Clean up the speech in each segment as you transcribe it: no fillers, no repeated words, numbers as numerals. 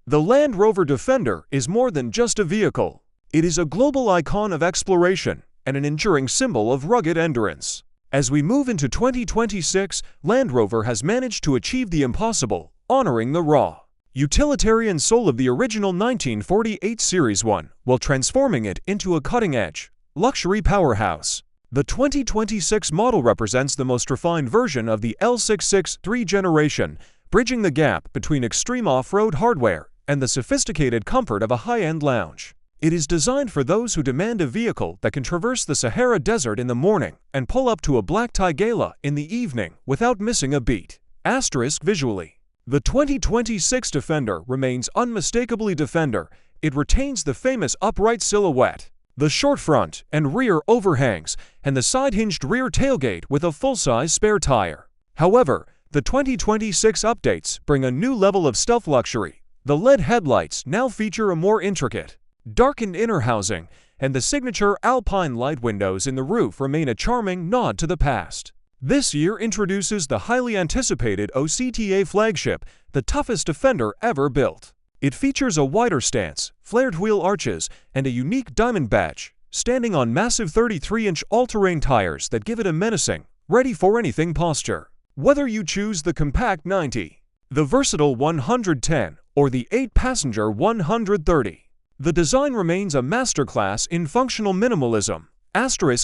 The Land Rover Defender is more than just a vehicle. It is a global icon of exploration and an enduring symbol of rugged endurance. As we move into 2026, Land Rover has managed to achieve the impossible, honoring the raw, utilitarian soul of the original 1948 Series 1 while transforming it into a cutting-edge, luxury powerhouse. The 2026 model represents the most refined version of the L663 generation, bridging the gap between extreme off-road hardware and the sophisticated comfort of a high-end lounge. It is designed for those who demand a vehicle that can traverse the Sahara Desert in the morning and pull up to a black tie gala in the evening without missing a beat. Visually, the 2026 Defender remains unmistakably Defender. It retains the famous upright silhouette, the short front and rear overhangs, and the side-hinged rear tailgate with a full-size spare tire. However, the 2026 updates bring a new level of stealth luxury. The LED headlights now feature a more intricate, darkened inner housing, and the signature Alpine light windows in the roof remain a charming nod to the past. This year introduces the highly anticipated OCTA flagship, the toughest Defender ever built. It features a wider stance, flared wheel arches, and a unique diamond badge, standing on massive 33-inch all-terrain tires that give it a menacing, ready-for-anything posture. Whether you choose the compact 90, the versatile 110, or the 8-passenger 130, the design remains a masterclass in functional minimalism.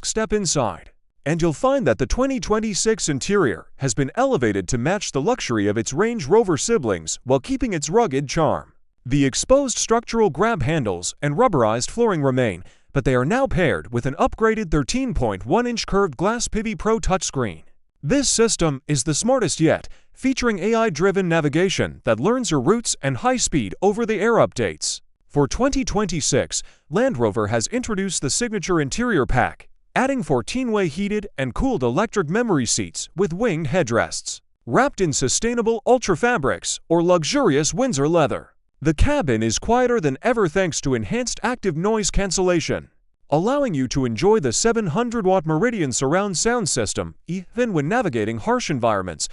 Step inside, and you'll find that the 2026 interior has been elevated to match the luxury of its Range Rover siblings while keeping its rugged charm. The exposed structural grab handles and rubberized flooring remain, but they are now paired with an upgraded 13.1-inch curved glass Pivi Pro touchscreen. This system is the smartest yet, featuring AI-driven navigation that learns your routes and high-speed over-the-air updates. For 2026, Land Rover has introduced the signature interior pack, adding 14-way heated and cooled electric memory seats with winged headrests, wrapped in sustainable ultra fabrics or luxurious Windsor leather. The cabin is quieter than ever thanks to enhanced active noise cancellation, allowing you to enjoy the 700-watt Meridian surround sound system even when navigating harsh environments.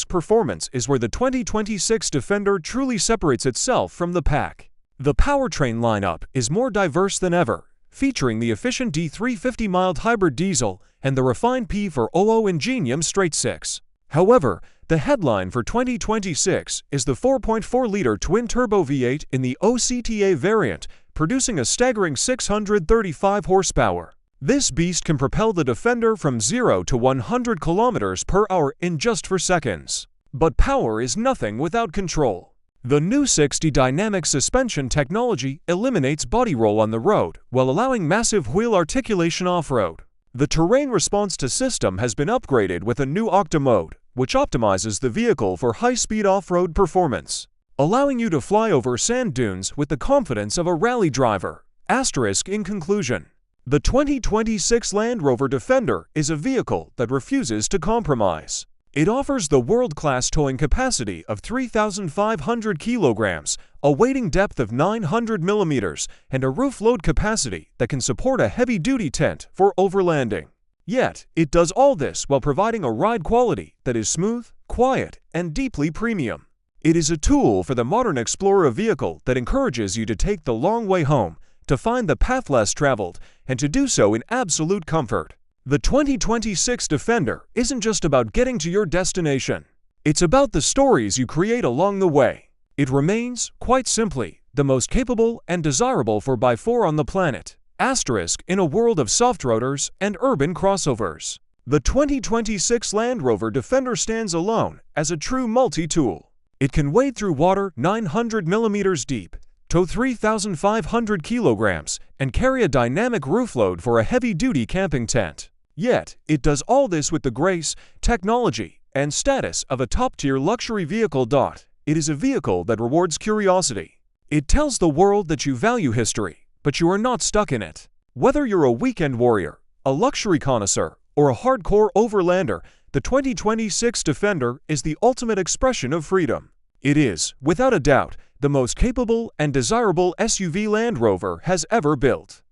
Performance is where the 2026 Defender truly separates itself from the pack. The powertrain lineup is more diverse than ever, featuring the efficient D350 mild hybrid diesel and the refined P400 Ingenium straight-six. However, the headline for 2026 is the 4.4-liter twin-turbo V8 in the OCTA variant, producing a staggering 635 horsepower. This beast can propel the Defender from 0 to 100 kilometers per hour in just 4 seconds. But power is nothing without control. The new 60 dynamic suspension technology eliminates body roll on the road while allowing massive wheel articulation off-road. The terrain response to system has been upgraded with a new Octa mode, which optimizes the vehicle for high-speed off-road performance, allowing you to fly over sand dunes with the confidence of a rally driver. In conclusion, the 2026 Land Rover Defender is a vehicle that refuses to compromise. It offers the world-class towing capacity of 3,500 kilograms, a weighting depth of 900 millimeters, and a roof load capacity that can support a heavy-duty tent for overlanding. Yet, it does all this while providing a ride quality that is smooth, quiet, and deeply premium. It is a tool for the modern explorer vehicle that encourages you to take the long way home, to find the path less traveled, and to do so in absolute comfort. The 2026 Defender isn't just about getting to your destination. It's about the stories you create along the way. It remains, quite simply, the most capable and desirable 4x4 on the planet. In a world of soft roaders and urban crossovers, the 2026 Land Rover Defender stands alone as a true multi-tool. It can wade through water 900 millimeters deep, tow 3,500 kilograms, and carry a dynamic roof load for a heavy-duty camping tent. Yet, it does all this with the grace, technology, and status of a top-tier luxury vehicle. It is a vehicle that rewards curiosity. It tells the world that you value history, but you are not stuck in it. Whether you're a weekend warrior, a luxury connoisseur, or a hardcore overlander, the 2026 Defender is the ultimate expression of freedom. It is, without a doubt, the most capable and desirable SUV Land Rover has ever built.